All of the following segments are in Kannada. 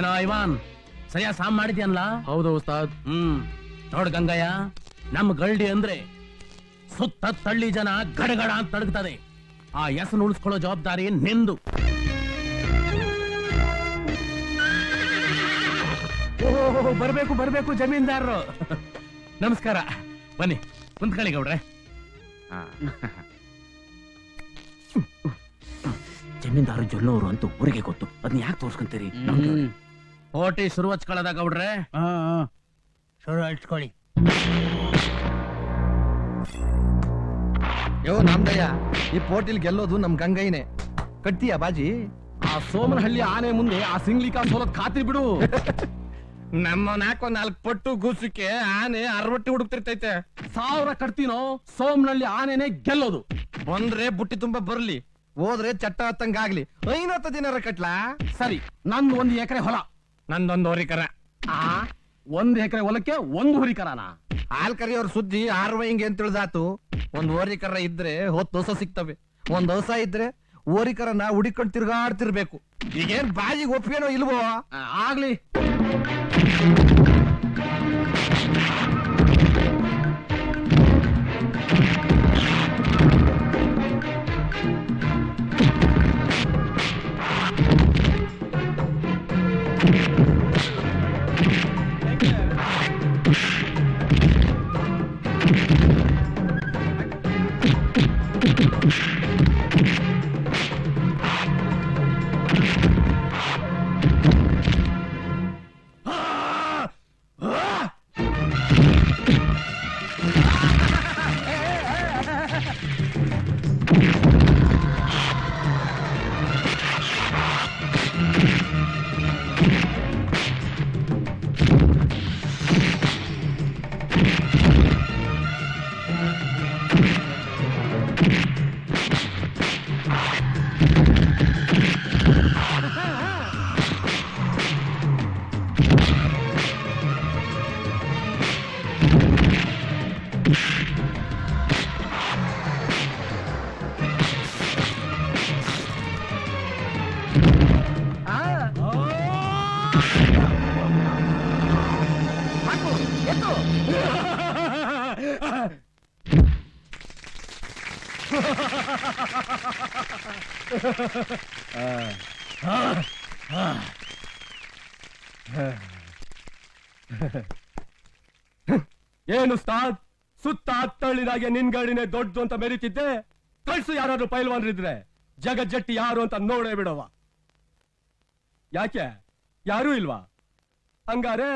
ಏನೋ ಐವಾನ್ ಸರಿಯಾ ಸಾಮ್ ಮಾಡಿದ್ಯನ್ಲ? ಹೌದು ಉಸ್ತಾದ್. ನೋಡ್ ಗಂಗಯ್ಯ, ನಮ್ ಗಲ್ಡಿ ಅಂದ್ರೆ ಸುತ್ತ ತಳ್ಳಿ ಜನ ಗಡಗಡ ಅಂತ ತಡಗ್ತದೆ. ಆ ಹೆಸರು ಉಳಿಸ್ಕೊಳ್ಳೋ ಜವಾಬ್ದಾರಿ ನಿಂದು. ಓಹೋ, ಬರ್ಬೇಕು ಬರ್ಬೇಕು ಜಮೀನ್ದಾರರು. ನಮಸ್ಕಾರ, ಬನ್ನಿ ಕುಂತ್ಕೊಳ್ಳಿ ಗೌಡ್ರೆ. ಜಮೀನ್ದಾರು ಜೊಲ್ಲೋರು ಅಂತೂ ಊರಿಗೆ ಗೊತ್ತು, ಅದನ್ನ ಯಾಕೆ ತೋರ್ಸ್ಕೊಂತೀರಿ? ಓಟಿ ಶುರು ಹಚ್ಕೊಳ್ಳದ ಗೌಡ್ರೆ. ಶುರು ಹಚ್ಕೊಳ್ಳಿ. ಯೋ ನಮ್ದಯ್ಯ, ಈ ಪೋಟಿಲ್ ಗೆಲ್ಲೋದು ನಮ್ ಗಂಗೈನೆ. ಕಟ್ತೀಯ ಬಾಜಿ? ಆ ಸೋಮನಹಳ್ಳಿ ಆನೆ ಮುಂದೆ ಆ ಸಿಂಗ್ಲಿಕಾ ಸೋಲತ್ ಖಾತ್ರಿ ಬಿಡು. ನಮ್ಮ ನಾಲ್ಕು 4 ಪಟ್ಟು ಗೂಸಕ್ಕೆ ಆನೆ 60 ಹುಡುಕ್ತಿರ್ತೈತೆ. 1000 ಕಟ್ತೀನೋ, ಸೋಮನಹಳ್ಳಿ ಆನೆನೆ ಗೆಲ್ಲೋದು. ಬಂದ್ರೆ ಬುಟ್ಟಿ ತುಂಬಾ ಬರ್ಲಿ, ಹೋದ್ರೆ ಚಟ್ಟ ಹತ್ತಂಗಾಗ್ಲಿ. 50 ದಿನ ಕಟ್ಲಾ? ಸರಿ, ನಂದು 1 ಎಕರೆ ಹೊಲ. ನಂದೊಂದು ಹೋರಿಕರ. 1 ಎಕರೆ ಹೊಲಕ್ಕೆ 1 ಹುರಿಕರನ? ಹಾಲ್ ಕರಿಯೋರ್ ಸುದ್ದಿ 6 ಹಿಂಗೆ ಅಂತ ತಿಳಿದಾತು. 1 ಹೋರಿಕರ ಇದ್ರೆ 10 ಹೊಸ ಸಿಗ್ತವೆ. 1 ಹೊಸ ಇದ್ರೆ ಹೋರಿಕರನ ಹುಡಿಕೊಂಡು ತಿರ್ಗಾಡ್ತಿರ್ಬೇಕು. ಈಗೇನ್ ಬಾಜಿಗೆ ಒಪ್ಪಿಗೆನೋ ಇಲ್ವೋ? ಆಗ್ಲಿ. ಏನು ಉಸ್ತಾದ್, ಸುತ್ತ ಹತ್ತಳ್ಳಿದಾಗೆ ನಿನ್ ಗಾಡಿನೇ ದೊಡ್ಡದು ಅಂತ ಮೆರೀತಿದ್ದೆ. ಕಳ್ಸು ಯಾರಾದ್ರೂ ಪೈಲ್ವಾನ್ರಿದ್ರೆ, ಜಗಜ್ಜಟ್ಟಿ ಯಾರು ಅಂತ ನೋಡೇ ಬಿಡವ. ಯಾಕೆ ಯಾರೂ ಇಲ್ವಾ? ಹಂಗಾರೆ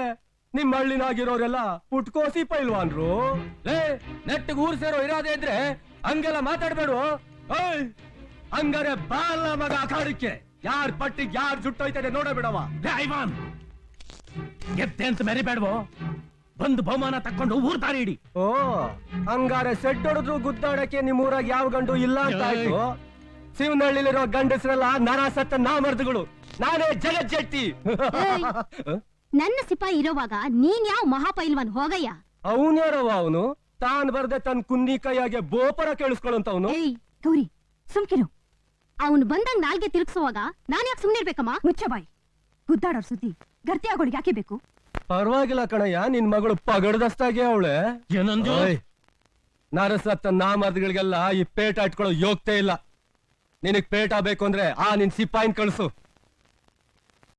ನಿಮ್ ಹಳ್ಳಿನಾಗಿರೋರೆಲ್ಲ ಪುಟ್ಕೋಸಿ ಪೈಲ್ವಾನ್ರು. ನೆಟ್ಟಿಗೆ ಊರ್ ಸೇರೋ ಇರಾದೆ ಇದ್ರೆ ಹಂಗೆಲ್ಲ ಮಾತಾಡ್ಬೇಡು. ಹಂಗಾರೆ ಬಾಲ ಮಗ ಅಖಾಡಕ್ಕೆ ಯಾರ್ ಪಟ್ಟಿಗೆ ಯಾರ್ ಜುಟ್ಟೋಯ್ತದೆ ನೋಡೇ ಬಿಡವ. ಐವಾನ್, ಗೆದ್ದೆ ಅಂತ ಮೆರಿಬೇಡ್ವೋ, ಬಂದು ಬಹುಮಾನ ತಕ್ಕೊಂಡು ಊರ್ ದಾರಿ ಇಡಿ. ಓ, ಹಂಗಾರೆ ಸೆಡ್ ಹೊಡೆದ್ರು ಗುದ್ದಾಡಕ್ಕೆ ನಿಮ್ ಊರಾಗ ಯಾವ ಗಂಡು ಇಲ್ಲ ಅಂತ ಆಯ್ತು. ಶಿವನಹಳ್ಳಿಲಿರೋ ಗಂಡಸ್ರೆಲ್ಲ ನರ ಸತ್ತ ನಾಮರ್ದಗಳು. ನಾನೇ ಜಗಜ್ಜಟ್ಟಿ. ನನ್ನ ಸಿಪಾಯಿ ಇರೋವಾಗ ನೀನ್ ಯಾವ ಮಹಾಪೈಲ್ವಾನ್ ಹೋಗಯ್ಯ? ಅವನ್ಯಾರವ ಅವನು? ತಾನ್ ಬರ್ದೆ ತನ್ ಕುಂದಿ ಕೈಯಾಗೆ ಬೋಪರ ಕೇಳಿಸ್ಕೊಳ್ಳಂತವನು. ಏಯ್ ಗೌರಿ, ಸುಮ್ಕಿರು. ಅವನು ಬಂದಂಗ್ ನಾಲ್ಗೆ ತಿರುಗಿಸುವಾಗ ನಾನ್ ಯಾಕೆ ಸುಮ್ನಿರ್ಬೇಕಮ್ಮ? ಮುಚ್ಚಬಾಯಿ, ಗುದ್ದಾಡೋರ್ ಸುದ್ದಿ ಗರ್ತಿ ಆಗೋಳಿಗೆ ಯಾಕೆ ಬೇಕು? ಪರವಾಗಿಲ್ಲ ಕಣಯ್ಯ, ನಿನ್ ಮಗಳು ಪಗಡದಷ್ಟಾಗೆ ಅವಳೆ. ಏನಂದ್ಯೋ? ನರಸತ್ತ ನಾಮರ್ದಗಳಿಗೆಲ್ಲ ಈ ಪೇಟ ಇಟ್ಕೊಳ್ಳೋ ಯೋಗ್ತೆ ಇಲ್ಲ. ನಿನಗ್ ಪೇಟ ಬೇಕು ಅಂದ್ರೆ ನಿನ್ ಸಿಪಾಯಿನ್ ಕಳ್ಸು.